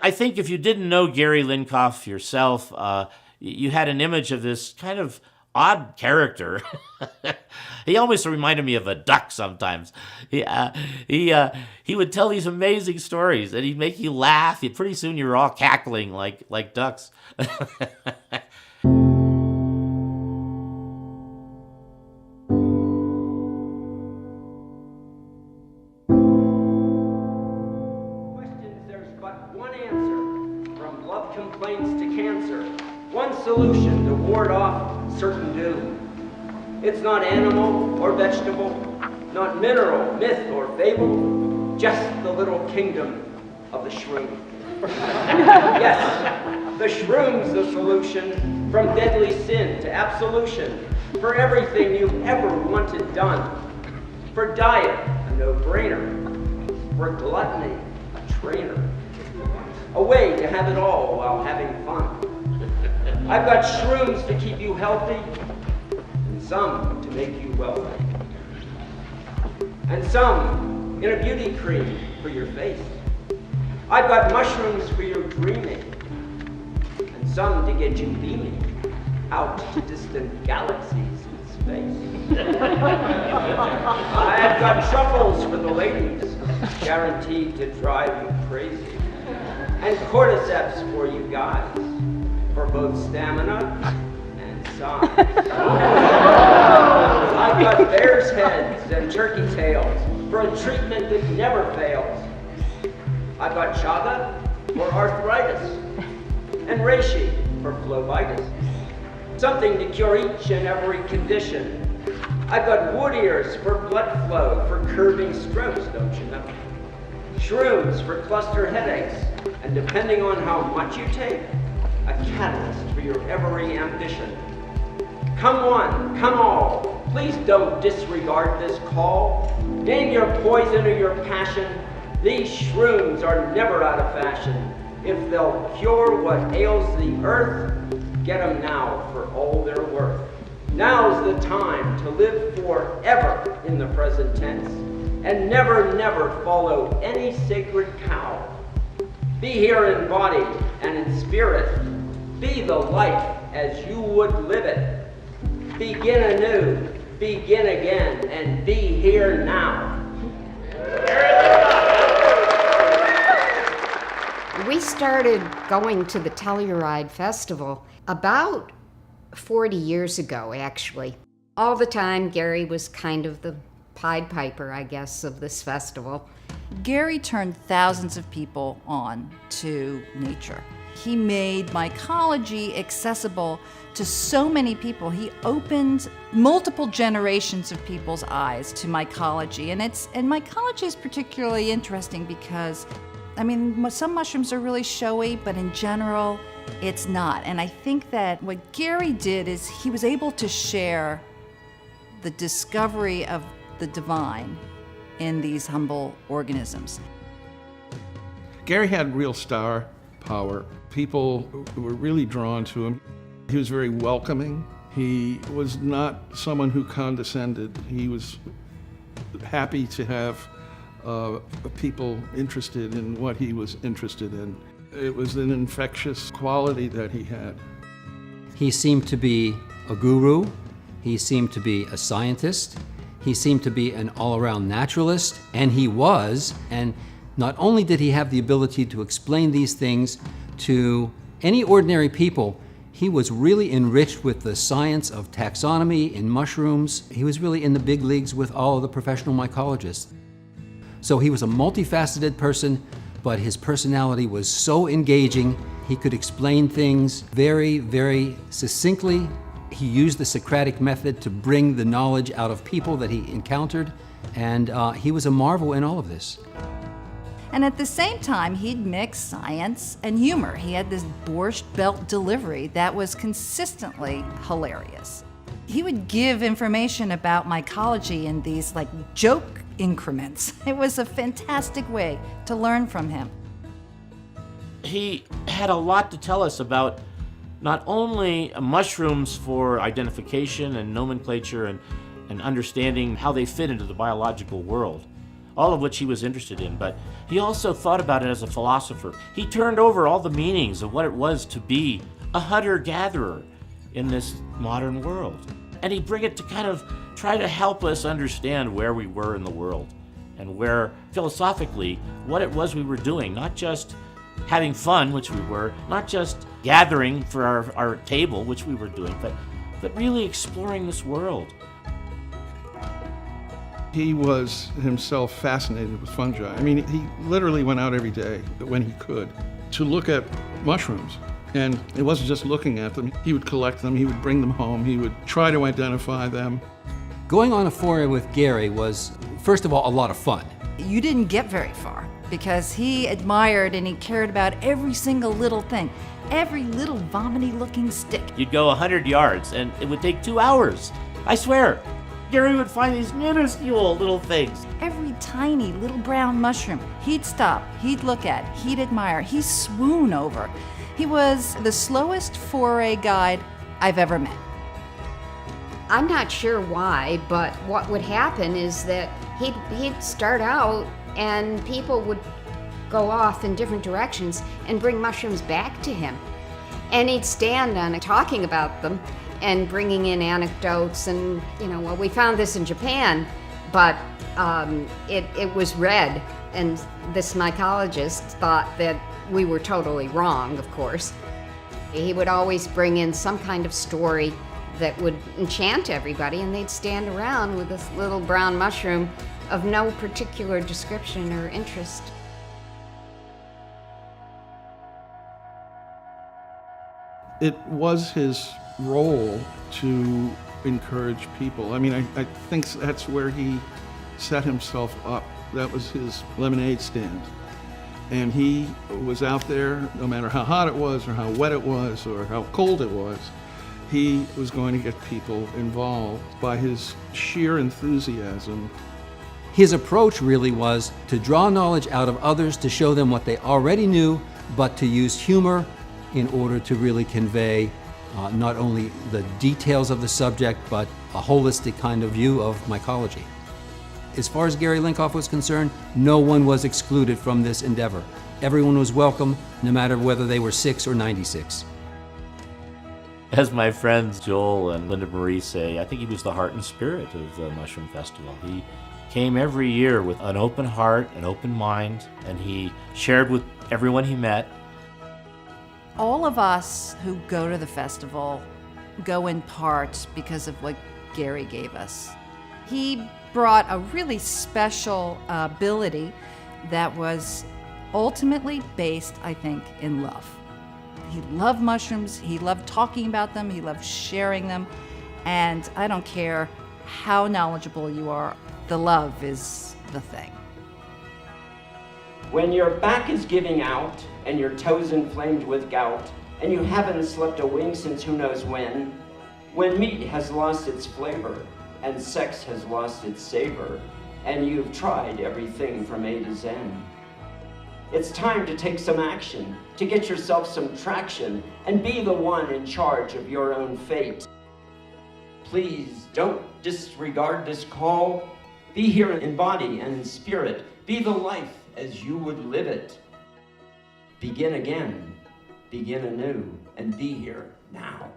I think if you didn't know Gary Lincoff yourself, you had an image of this kind of odd character. He almost reminded me of a duck sometimes. He would tell these amazing stories, and he'd make you laugh. Pretty soon you were all cackling like ducks. Complaints to cancer, one solution to ward off certain doom. It's not animal or vegetable, not mineral, myth or fable, just the little kingdom of the shroom. Yes, the shroom's the solution, from deadly sin to absolution, for everything you've ever wanted done. For diet, a no-brainer. For gluttony, a trainer. A way to have it all while having fun. I've got shrooms to keep you healthy, and some to make you wealthy. And some in a beauty cream for your face. I've got mushrooms for your dreaming, and some to get you beaming out to distant galaxies in space. I've got truffles for the ladies, guaranteed to drive you crazy. And cordyceps for you guys, for both stamina and size. I've got bear's heads and turkey tails for a treatment that never fails. I've got chaga for arthritis and reishi for phlebitis. Something to cure each and every condition. I've got wood ears for blood flow, for curbing strokes, don't you know? Shrooms for cluster headaches, and depending on how much you take, a catalyst for your every ambition. Come one, come all, please don't disregard this call. Name your poison or your passion. These shrooms are never out of fashion. If they'll cure what ails the earth, get them now for all they're worth. Now's the time to live forever in the present tense, and never, never follow any sacred cow. Be here in body and in spirit. Be the life as you would live it. Begin anew, begin again, and be here now. We started going to the Telluride Festival about 40 years ago, actually. All the time, Gary was kind of the Pied Piper, I guess, of this festival. Gary turned thousands of people on to nature. He made mycology accessible to so many people. He opened multiple generations of people's eyes to mycology. And mycology is particularly interesting because, I mean, some mushrooms are really showy, but in general, it's not. And I think that what Gary did is he was able to share the discovery of the divine in these humble organisms. Gary had real star power. People were really drawn to him. He was very welcoming. He was not someone who condescended. He was happy to have people interested in what he was interested in. It was an infectious quality that he had. He seemed to be a guru. He seemed to be a scientist. He seemed to be an all-around naturalist, and he was. And not only did he have the ability to explain these things to any ordinary people, he was really enriched with the science of taxonomy in mushrooms. He was really in the big leagues with all of the professional mycologists. So he was a multifaceted person, but his personality was so engaging. He could explain things very, very succinctly. He used the Socratic method to bring the knowledge out of people that he encountered, and he was a marvel in all of this. And at the same time, he'd mix science and humor. He had this borscht belt delivery that was consistently hilarious. He would give information about mycology in these joke increments. It was a fantastic way to learn from him. He had a lot to tell us about not only mushrooms for identification and nomenclature and understanding how they fit into the biological world, all of which he was interested in, but he also thought about it as a philosopher. He turned over all the meanings of what it was to be a hunter-gatherer in this modern world. And he'd bring it to kind of try to help us understand where we were in the world and where, philosophically, what it was we were doing, not just having fun, which we were, not just gathering for our table, which we were doing, but really exploring this world. He was himself fascinated with fungi. I mean, he literally went out every day when he could to look at mushrooms. And it wasn't just looking at them. He would collect them, he would bring them home, he would try to identify them. Going on a foray with Gary was, first of all, a lot of fun. You didn't get very far because he admired and he cared about every single little thing, every little vomity looking stick. You'd go 100 yards and it would take 2 hours. I swear. Gary would find these minuscule little things. Every tiny little brown mushroom, he'd stop, he'd look at, he'd admire, he'd swoon over. He was the slowest foray guide I've ever met. I'm not sure why, but what would happen is that he'd start out and people would go off in different directions and bring mushrooms back to him. And he'd stand on it talking about them and bringing in anecdotes and, well, we found this in Japan, but it was red, and this mycologist thought that we were totally wrong, of course. He would always bring in some kind of story that would enchant everybody, and they'd stand around with this little brown mushroom of no particular description or interest. It was his role to encourage people. I mean, I think that's where he set himself up. That was his lemonade stand. And he was out there, no matter how hot it was or how wet it was or how cold it was, he was going to get people involved by his sheer enthusiasm. His approach really was to draw knowledge out of others, to show them what they already knew, but to use humor in order to really convey not only the details of the subject, but a holistic kind of view of mycology. As far as Gary Lincoff was concerned, no one was excluded from this endeavor. Everyone was welcome, no matter whether they were 6 or 96. As my friends Joel and Linda Marie say, I think he was the heart and spirit of the Mushroom Festival. He came every year with an open heart, an open mind, and he shared with everyone he met. All of us who go to the festival go in part because of what Gary gave us. He brought a really special ability that was ultimately based, I think, in love. He loved mushrooms, he loved talking about them, he loved sharing them, and I don't care how knowledgeable you are, the love is the thing. When your back is giving out and your toes inflamed with gout, and you haven't slept a wink since who knows when meat has lost its flavor and sex has lost its savor, and you've tried everything from A to Z. It's time to take some action, to get yourself some traction, and be the one in charge of your own fate. Please don't disregard this call. Be here in body and in spirit. Be the life as you would live it. Begin again, begin anew, and be here now.